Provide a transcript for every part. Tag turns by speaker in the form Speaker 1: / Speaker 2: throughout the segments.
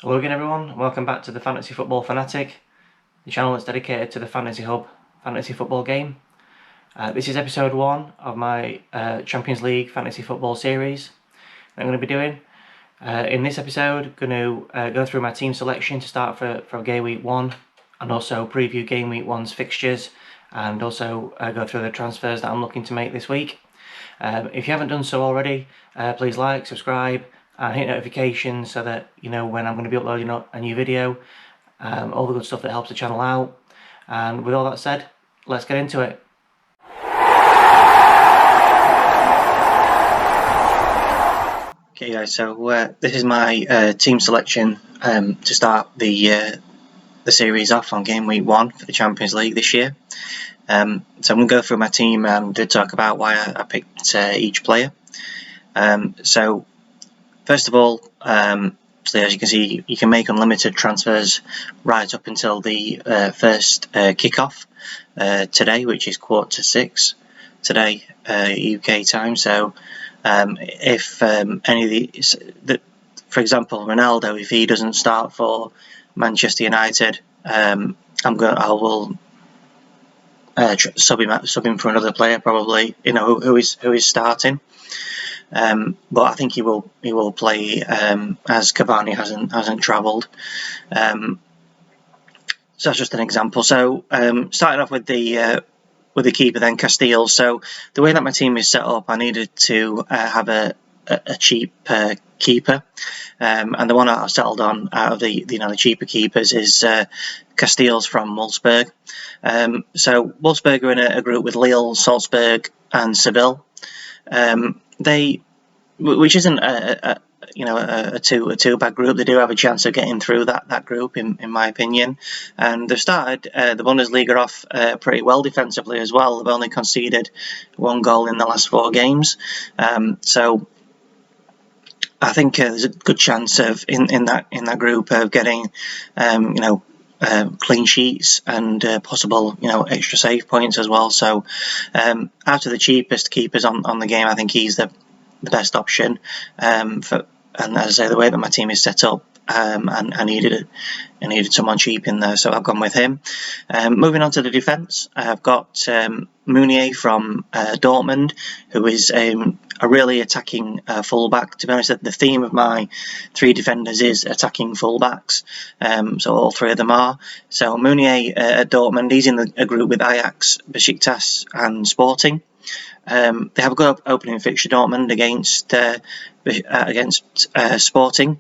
Speaker 1: Hello again everyone, welcome back to the Fantasy Football Fanatic, the channel that's dedicated to the Fantasy Hub fantasy football game. This is episode 1 of my Champions League fantasy football series that I'm going to be doing. In this episode, I'm going to go through my team selection to start for Game Week 1 and also preview Game Week 1's fixtures and also go through the transfers that I'm looking to make this week. If you haven't done so already, please like, subscribe and hit notifications so that you know when I'm going to be uploading a new video, all the good stuff that helps the channel out. And with all that said, let's get into it. Okay guys, so this is my team selection to start the series off on Game Week 1 for the Champions League this year. So I'm going to go through my team and talk about why I picked each player. So first of all, so as you can see, you can make unlimited transfers right up until the first kickoff today, which is 5:45 today UK time. So if any of these, for example, Ronaldo, if he doesn't start for Manchester United, I will sub him for another player, probably, who is starting. But I think he will play as Cavani hasn't travelled. So that's just an example. So starting off with the keeper, then Casteels. So the way that my team is set up, I needed to have a cheap keeper, and the one I've settled on out of the cheaper keepers is Casteels from Wolfsburg. So Wolfsburg are in a group with Lille, Salzburg, and Seville. Which isn't a too bad group. They do have a chance of getting through that group, in my opinion. And they've started the Bundesliga off pretty well defensively as well. They've only conceded 1 goal in the last 4 games. So I think there's a good chance of in that group of getting clean sheets and possible extra save points as well. So out of the cheapest keepers on the game, I think he's the best option. And as I say, the way that my team is set up, and I needed someone cheap in there, so I've gone with him. Moving on to the defence, I've got Meunier from Dortmund, who is a really attacking fullback. To be honest, the theme of my 3 defenders is attacking fullbacks, so all 3 of them are. So Meunier at Dortmund, he's in a group with Ajax, Besiktas and Sporting. They have a good opening fixture, Dortmund, against Sporting.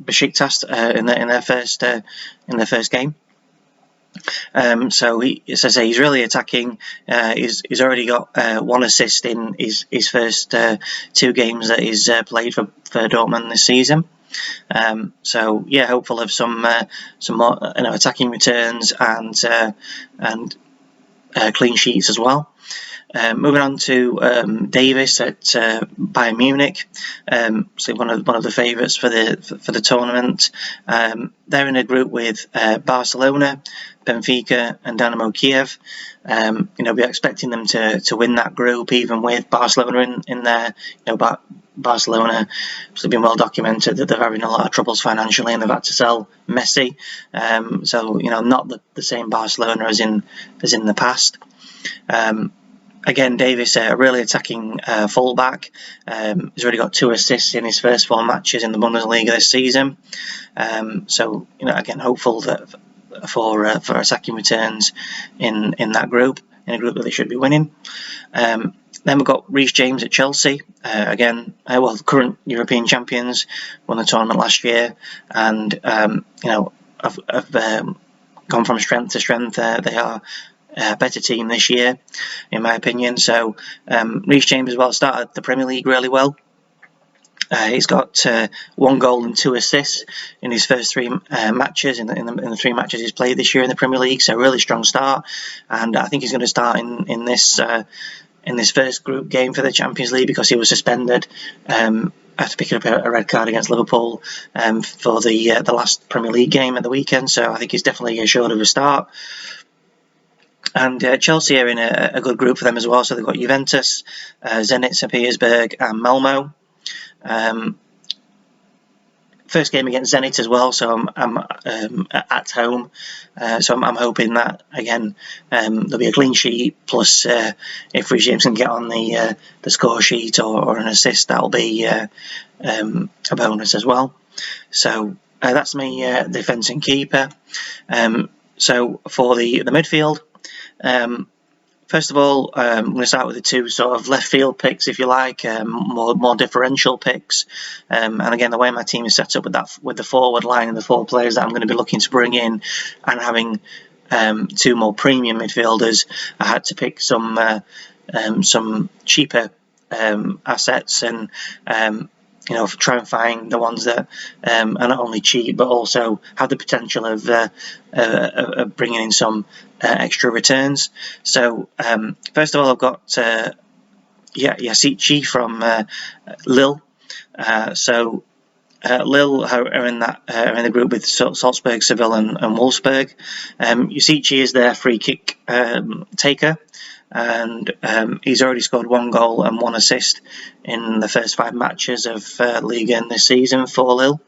Speaker 1: Besiktas in their first game. So as I say, he's really attacking. He's already got 1 assist in his first 2 games that he's played for Dortmund this season. So yeah, hopeful of some more attacking returns and clean sheets as well. Moving on to Davis at Bayern Munich, so one of the favourites for the tournament. They're in a group with Barcelona, Benfica, and Dynamo Kiev. We're expecting them to win that group, even with Barcelona in there. Barcelona has been well documented that they're having a lot of troubles financially, and they've had to sell Messi. So not the same Barcelona as in the past. Again, Davis, a really attacking fullback. He's already got 2 assists in his first 4 matches in the Bundesliga this season. So again, hopeful that for attacking returns in that group, in a group that they should be winning. Then we've got Reese James at Chelsea. Again, current European champions, won the tournament last year, and have gone from strength to strength. They are a better team this year, in my opinion. So Reese James as well started the Premier League really well. He's got 1 goal and 2 assists in his first 3 matches in the 3 matches he's played this year in the Premier League. So a really strong start, and I think he's going to start in this first group game for the Champions League because he was suspended after picking up a red card against Liverpool for the last Premier League game at the weekend. So I think he's definitely assured of a start. And Chelsea are in a good group for them as well. So they've got Juventus, Zenit St. Petersburg and Malmo. first game against Zenit as well, so I'm at home, so I'm hoping that again there'll be a clean sheet. Plus, if Reese James can get on the score sheet or an assist, that'll be a bonus as well. So that's my defence and keeper. So for the midfield. First of all, I'm going to start with the two sort of left field picks, if you like, more differential picks. And again, the way my team is set up with the forward line and the 4 players that I'm going to be looking to bring in, and having 2 more premium midfielders, I had to pick some cheaper assets and try and find the ones that are not only cheap but also have the potential of bringing in some extra returns. So first of all, I've got Yasici from Lille. Lille are in the group with Salzburg, Seville, and Wolfsburg. Yasici is their free kick taker, and he's already scored 1 goal and 1 assist in the first 5 matches of Ligue 1 this season for Lille.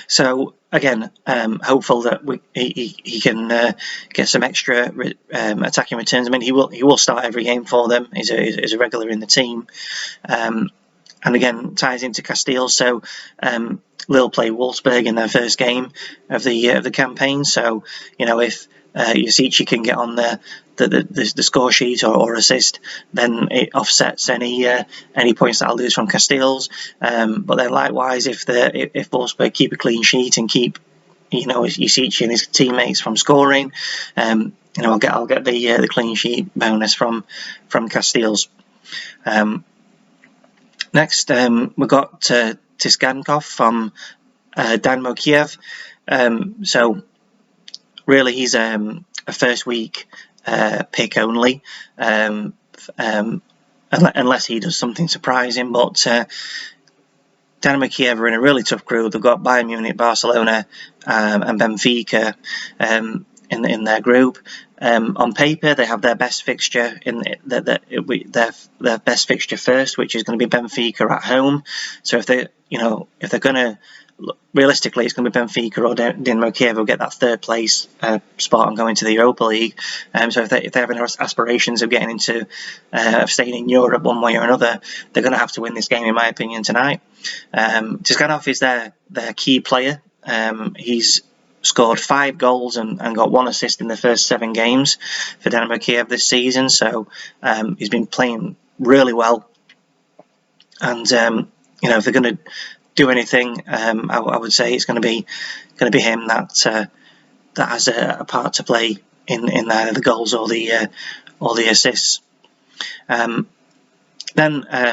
Speaker 1: So again, hopeful that he can get some extra attacking returns. I mean, he will start every game for them. He's a regular in the team, and again ties into Castile. So Lille play Wolfsburg in their first game of the campaign. So if Yasici can get on the score sheet or assist, then it offsets any points that I'll lose from Castile's. But then likewise, if Wolfsburg keep a clean sheet and keep Yasici and his teammates from scoring, I'll get the clean sheet bonus from Castile's. Next, we've got Tischankov from Dynamo Kiev. So really, he's a first week pick only, unless he does something surprising. But Dynamo Kiev are in a really tough group. They've got Bayern Munich, Barcelona, and Benfica in their group. On paper, they have their best fixture their best fixture first, which is going to be Benfica at home. So if they're going to, realistically, it's going to be Benfica or Dynamo Kiev will get that 3rd place spot and go into the Europa League. So if they have any aspirations of getting into staying in Europe one way or another, they're going to have to win this game, in my opinion, tonight. Tischankov is their key player. He's scored 5 goals and got 1 assist in the first 7 games for Dynamo Kiev this season. So he's been playing really well. And if they're going to do anything, I would say it's going to be him that has a part to play in either the goals or the assists. Then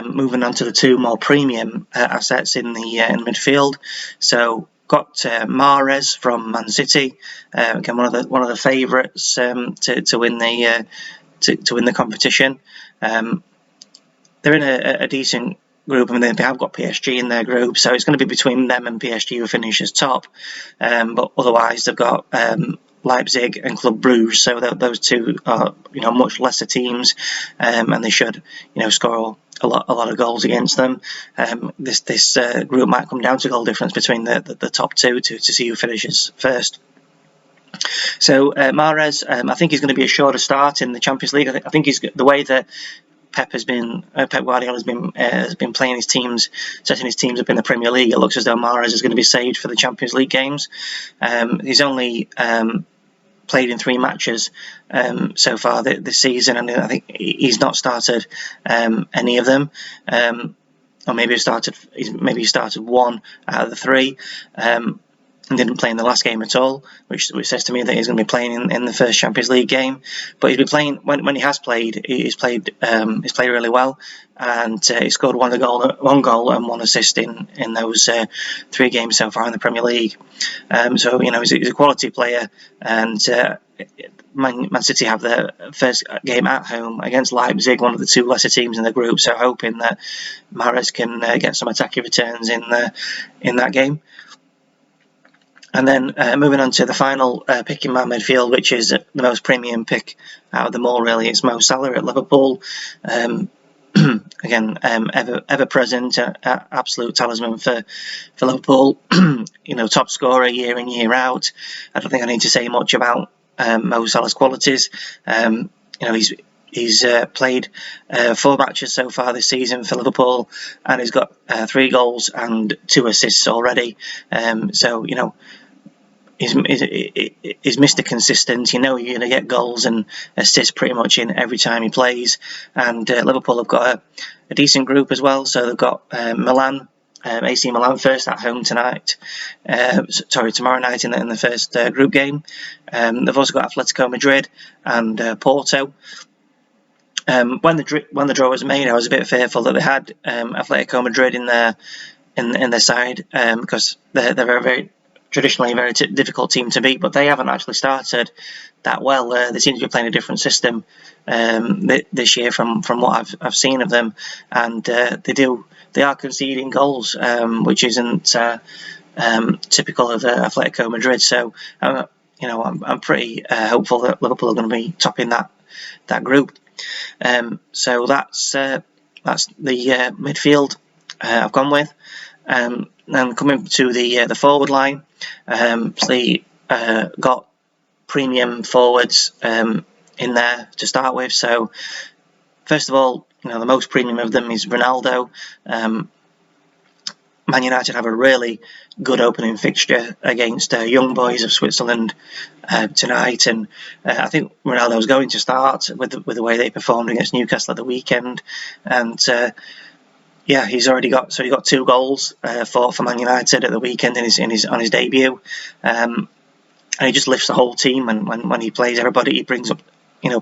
Speaker 1: moving on to the 2 more premium assets in midfield. So got Mahrez from Man City, again one of the favourites to win the competition. They're in a decent group. I mean, they have got PSG in their group, so it's going to be between them and PSG who finish as top. But otherwise, they've got Leipzig and Club Brugge, so those 2 are much lesser teams, and they should score a lot of goals against them. This group might come down to goal difference between the top 2 to see who finishes first. So Mahrez, I think he's going to be a shorter start in the Champions League. I think he's the way that Pep Guardiola has been playing his teams, setting his teams up in the Premier League. It looks as though Mahrez is going to be saved for the Champions League games. He's only played in 3 matches so far this season, and I think he's not started any of them. Or maybe he started 1 out of the 3. And didn't play in the last game at all, which says to me that he's going to be playing in the first Champions League game. But he's been playing when he has played. He's played really well, and he scored 1 goal and 1 assist in those 3 games so far in the Premier League. So he's a quality player, and Man City have their first game at home against Leipzig, one of the 2 lesser teams in the group. So hoping that Mahrez can get some attacking returns in that game. And then moving on to the final pick in my midfield, which is the most premium pick out of them all, really. It's Mo Salah at Liverpool. again, ever present, absolute talisman for Liverpool. Top scorer year in, year out. I don't think I need to say much about Mo Salah's qualities. He's played 4 matches so far this season for Liverpool, and he's got 3 goals and 2 assists already. He's Mr. Consistent. You're going to get goals and assists pretty much in every time he plays. And Liverpool have got a decent group as well. So they've got Milan, AC Milan first at home tonight. Tomorrow night in the first group game. They've also got Atletico Madrid and Porto. When the draw was made, I was a bit fearful that they had Atletico Madrid in their side because they're very traditionally a very difficult team to beat, but they haven't actually started that well. They seem to be playing a different system this year from what I've seen of them, and they are conceding goals, which isn't typical of Atletico Madrid. So I'm pretty hopeful that Liverpool are going to be topping that group. So that's the midfield I've gone with. And coming to the forward line, got premium forwards in there to start with. So first of all, the most premium of them is Ronaldo. Man United have a really good opening fixture against Young Boys of Switzerland tonight, and I think Ronaldo's going to start with the way they performed against Newcastle at the weekend, and he's already got 2 goals for Man United at the weekend on his debut, and he just lifts the whole team. And when he plays everybody, he brings up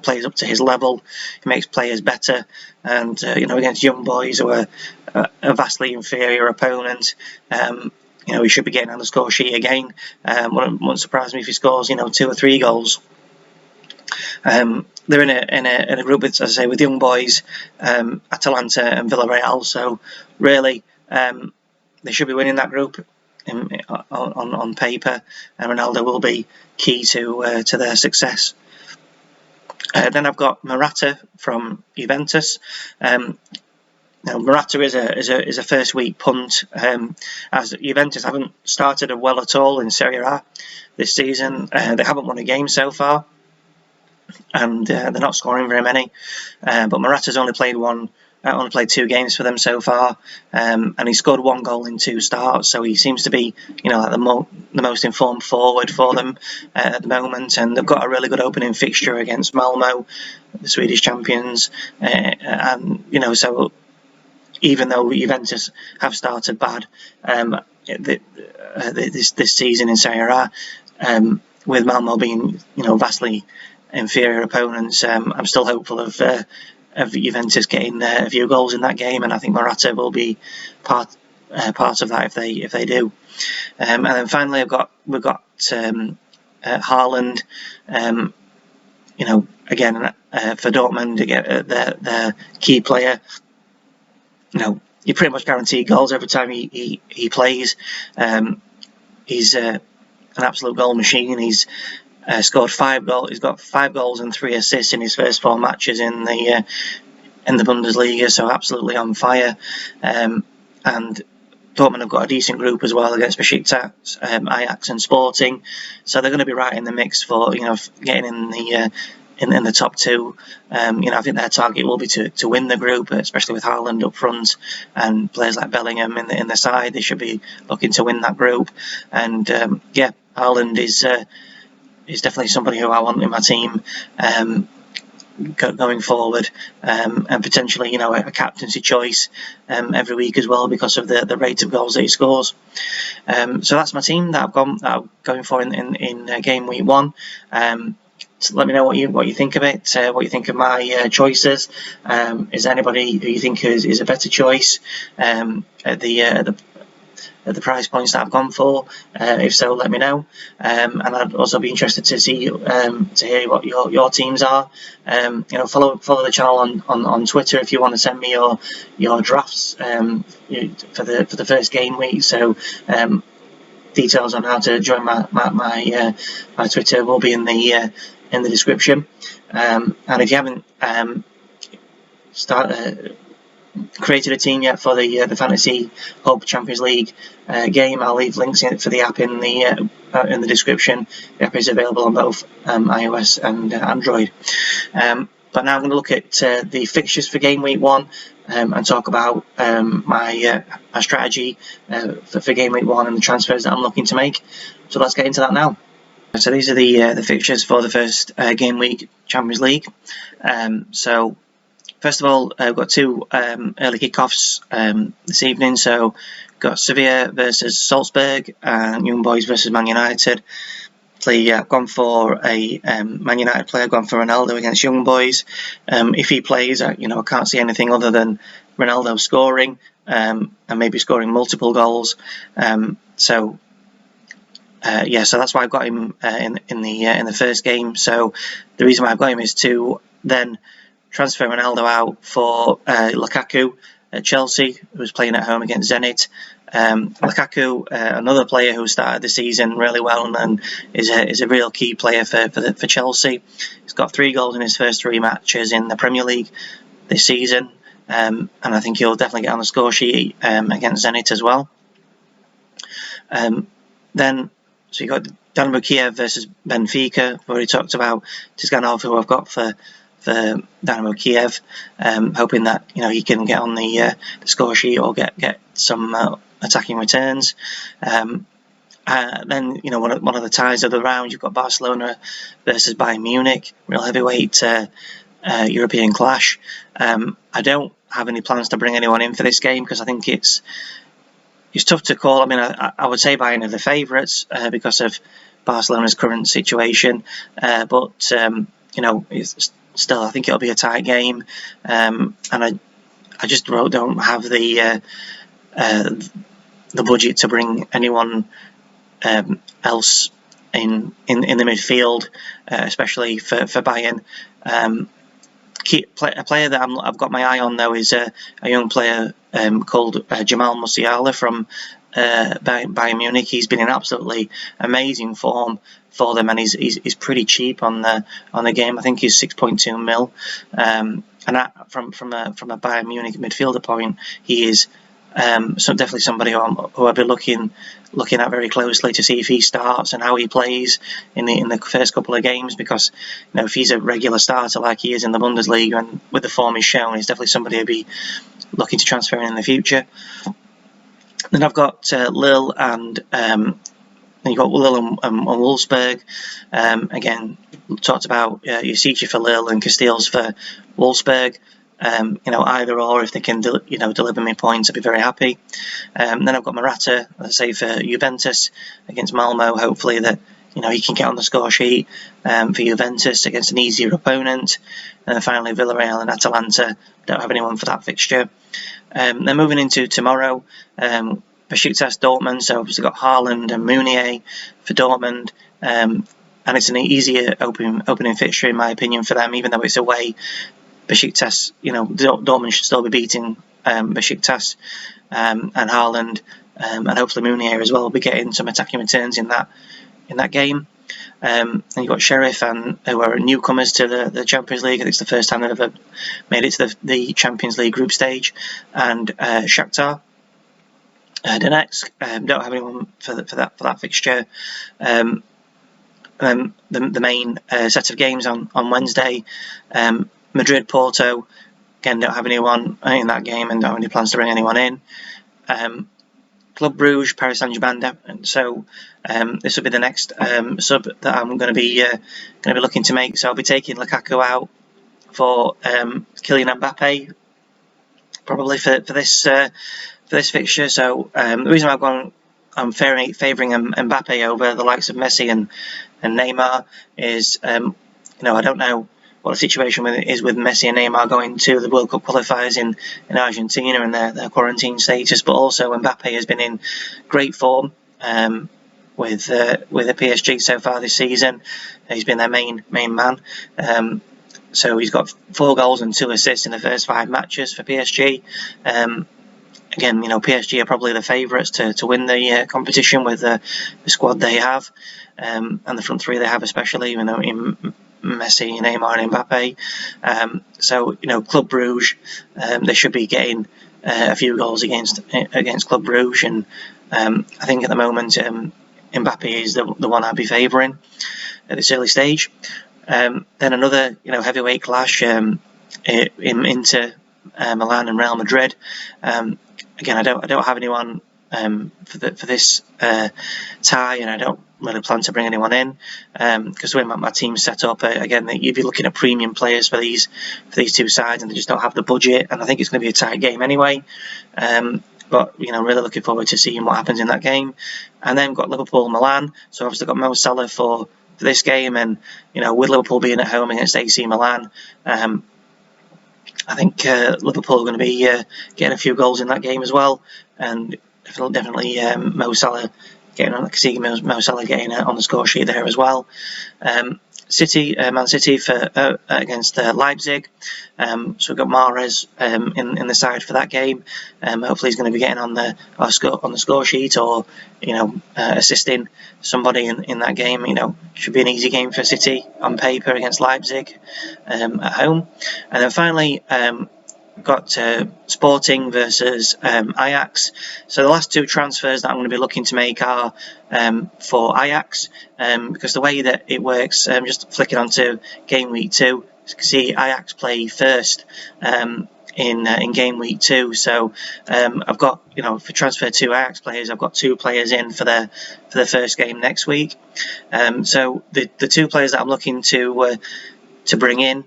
Speaker 1: plays up to his level. He makes players better, and against Young Boys who are a vastly inferior opponent, he should be getting on the score sheet again. Wouldn't surprise me if he scores 2 or 3 goals. They're in a group with, as I say, with Young Boys, Atalanta and Villarreal. So really, they should be winning that group on paper, and Ronaldo will be key to their success. Then I've got Morata from Juventus. Morata is a first week punt, as Juventus haven't started well at all in Serie A this season. They haven't won a game so far, and they're not scoring very many. But Morata's only played 2 games for them so far, and he scored 1 goal in 2 starts. So he seems to be, like the most informed forward for them at the moment. And they've got a really good opening fixture against Malmo, the Swedish champions, and so even though Juventus have started bad this season in Serie A, with Malmo being vastly inferior opponents, I'm still hopeful of Juventus getting a few goals in that game, and I think Morata will be part of that if they do. And then finally, we've got Haaland. Again for Dortmund to get their key player. You pretty much guarantee goals every time he plays. He's an absolute goal machine. He's scored 5 goals. He's got 5 goals and 3 assists in his first 4 matches in the Bundesliga. So absolutely on fire. And Dortmund have got a decent group as well against Besiktas, Ajax, and Sporting. So they're going to be right in the mix for getting in the top 2. I think their target will be to win the group, especially with Haaland up front and players like Bellingham in the side. They should be looking to win that group. And Haaland is definitely somebody who I want in my team going forward, and potentially a captaincy choice every week as well because of the rate of goals that he scores. So that's my team that I'm going for in game week 1. So let me know what you think of it, what you think of my choices. Is there anybody who you think is a better choice at the price points that I've gone for? If so, let me know. And I'd also be interested to hear what your teams are. Follow the channel on Twitter if you want to send me your drafts for the first game week. So details on how to join my Twitter will be in the description. And if you haven't created a team yet for the Fantasy Hub Champions League game. I'll leave links in for the app in the description. The app is available on both iOS and Android. But now I'm going to look at the fixtures for game week 1 and talk about my strategy for game week 1 and the transfers that I'm looking to make. So let's get into that now. So these are the fixtures for the first game week Champions League. So first of all, we've got 2 early kickoffs this evening. So we've got Sevilla versus Salzburg and Young Boys versus Man United. I've gone for a Man United player. I've gone for Ronaldo against Young Boys. If he plays, I can't see anything other than Ronaldo scoring and maybe scoring multiple goals. So that's why I've got him in the first game. So the reason why I've got him is to then transfer Ronaldo out for Lukaku at Chelsea, who's playing at home against Zenit. Lukaku, another player who started the season really well and is a real key player for Chelsea. He's got 3 goals in his first 3 matches in the Premier League this season, and I think he'll definitely get on the score sheet against Zenit as well. So you've got Dynamo Kiev versus Benfica. I've already talked about Tischankov, who I've got for Dynamo Kiev, hoping that he can get on the score sheet or get some attacking returns. Then one of the ties of the round, you've got Barcelona versus Bayern Munich, real heavyweight European clash. I don't have any plans to bring anyone in for this game because I think it's tough to call. I mean, I would say Bayern are the favourites because of Barcelona's current situation, but it's still, I think it'll be a tight game, and I just don't have the budget to bring anyone else in the midfield, especially for Bayern. A player that I've got my eye on though is a young player called Jamal Musiala from Bayern Munich. He's been in absolutely amazing form for them, and he's pretty cheap on the game. I think he's 6.2 mil, and from a Bayern Munich midfielder point, he is definitely somebody who I'll be looking at very closely to see if he starts and how he plays in the first couple of games, because if he's a regular starter like he is in the Bundesliga and with the form he's shown, he's definitely somebody I'll be looking to transfer in the future. Then I've got Lille and you've got Lille and Wolfsburg. Again, talked about Yasicha for Lille and Castells for Wolfsburg. Either or, if they can deliver me points, I'd be very happy. Then I've got Morata, let's say, for Juventus against Malmo. Hopefully that he can get on the score sheet for Juventus against an easier opponent. And then finally Villarreal and Atalanta. Don't have anyone for that fixture. Then moving into tomorrow, Besiktas Dortmund. So obviously got Haaland and Meunier for Dortmund. And it's an easier opening fixture in my opinion for them, even though it's away. Besiktas, Dortmund should still be beating Besiktas and Haaland, and hopefully Meunier as well will be getting some attacking returns in that game. And you've got Sheriff, and who are newcomers to the Champions League. I think it's the first time they've ever made it to the Champions League group stage. And Shakhtar Donetsk, don't have anyone for that fixture. The main set of games on Wednesday. Madrid, Porto, again, don't have anyone in that game and don't have any plans to bring anyone in. Club Brugge, Paris Saint-Germain. So this will be the next sub that I'm going to be looking to make. So I'll be taking Lukaku out for Kylian Mbappe, probably for this fixture. So the reason I'm favouring Mbappe over the likes of Messi and Neymar is I don't know what the situation is with Messi and Neymar going to the World Cup qualifiers in Argentina and their quarantine status, but also Mbappe has been in great form with the PSG so far this season. He's been their main man. So he's got 4 goals and 2 assists in the first 5 matches for PSG. Again, PSG are probably the favourites to win the competition with the squad they have, and the front three they have, especially. Messi, Neymar and Mbappe. So Club Brugge, they should be getting a few goals against Club Brugge, and I think at the moment Mbappe is the one I'd be favouring at this early stage. Then another heavyweight clash in Inter Milan and Real Madrid. Again, I don't have anyone for this tie, and I don't really plan to bring anyone in because the way my team's set up, again, you'd be looking at premium players for these two sides, and they just don't have the budget. And I think it's going to be a tight game anyway. But really looking forward to seeing what happens in that game. And then we've got Liverpool Milan, so obviously got Mo Salah for this game, and with Liverpool being at home against AC Milan, I think Liverpool are going to be getting a few goals in that game as well, and definitely Mo Salah getting on the score sheet there as well. Man City for against Leipzig. So we've got Mahrez in the side for that game. Hopefully he's going to be getting on the score sheet, or assisting somebody in that game. Should be an easy game for City on paper against Leipzig at home. And then finally, got Sporting versus Ajax. So the last two transfers that I'm going to be looking to make are for Ajax, because the way that it works, just flicking onto game week 2, you can see Ajax play first in game week 2. So I've got, for transfer to Ajax players, I've got 2 players in for their first game next week. So the 2 players that I'm looking to bring in,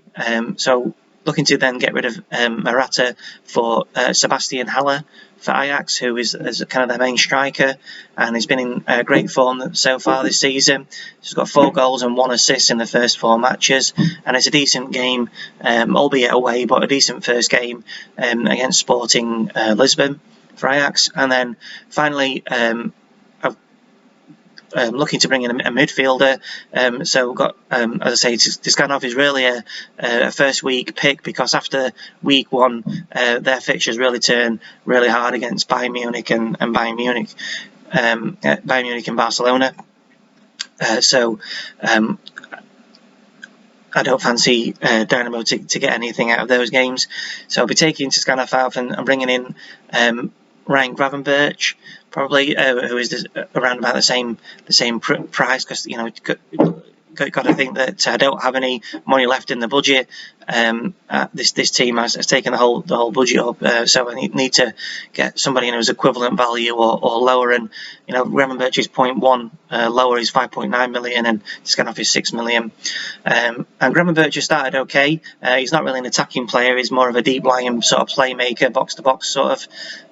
Speaker 1: so looking to then get rid of Morata for Sebastian Haller for Ajax, who is kind of their main striker, and he's been in great form so far this season. He's got 4 goals and 1 assist in the first 4 matches, and it's a decent game, albeit away, but a decent first game against Sporting Lisbon for Ajax. And then finally, looking to bring in a midfielder. So we've got, as I say, Tischankov is really a first week pick, because after week 1, their fixtures really turn really hard against Bayern Munich and Bayern Munich and Barcelona. So I don't fancy Dynamo to get anything out of those games. So I'll be taking Tischankov out and bringing in Ryan Gravenbirch, probably, who is around about the same price, because got to think that I don't have any money left in the budget. This team has taken the whole budget up, so I need to get somebody who's equivalent value or lower. And Gravenbirch is 0.1 lower, he's 5.9 million, and Tischankov is 6 million. And Gravenbirch has started okay. He's not really an attacking player; he's more of a deep lying sort of playmaker, box to box sort of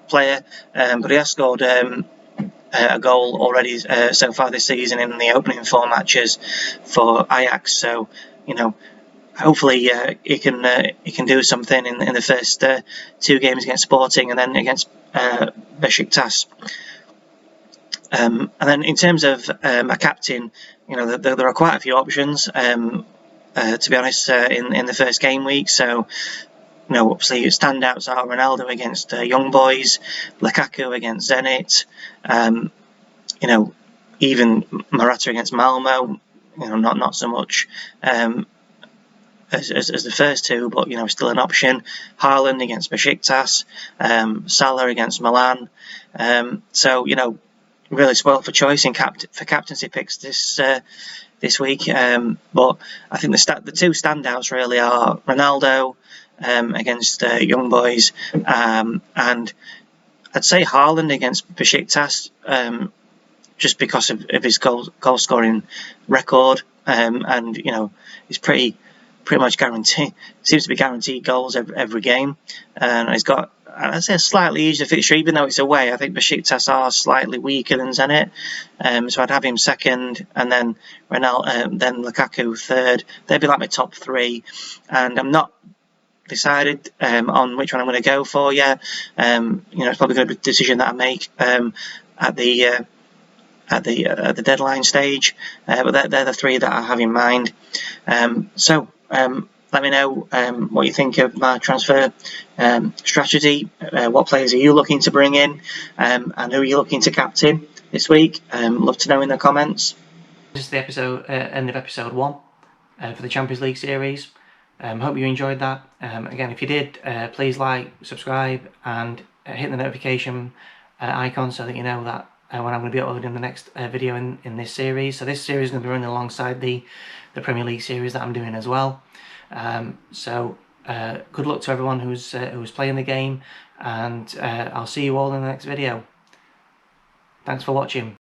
Speaker 1: player, but he has scored a goal already so far this season in the opening 4 matches for Ajax. So hopefully he can do something in the first 2 games against Sporting and then against Besiktas. And then in terms of a captain, there are quite a few options, to be honest, in the first game week. So obviously standouts are Ronaldo against Young Boys, Lukaku against Zenit, even Morata against Malmo. Not so much as the first 2, but still an option. Haaland against Besiktas, Salah against Milan. So really spoilt for choice for captaincy picks this week. But I think the 2 standouts really are Ronaldo against Young Boys, and I'd say Haaland against Besiktas, just because of his goal scoring record, and he's pretty much guaranteed. Seems to be guaranteed goals every game, and he's got, I'd say, a slightly easier fixture, even though it's away. I think Besiktas are slightly weaker than Zenit, so I'd have him second, and then then Lukaku third. They'd be like my top 3, and I'm not decided on which one I'm going to go for yet. It's probably going to be a decision that I make at the deadline stage, but they're the 3 that I have in mind. So let me know what you think of my transfer strategy. What players are you looking to bring in, and who are you looking to captain this week? Love to know in the comments.
Speaker 2: This is the end of episode 1. for the Champions League series. Hope you enjoyed that. Again, if you did, please like, subscribe, and hit the notification icon so that you know that when I'm going to be uploading the next video in this series. So this series is going to be running alongside the Premier League series that I'm doing as well. Good luck to everyone who's playing the game, and I'll see you all in the next video. Thanks for watching.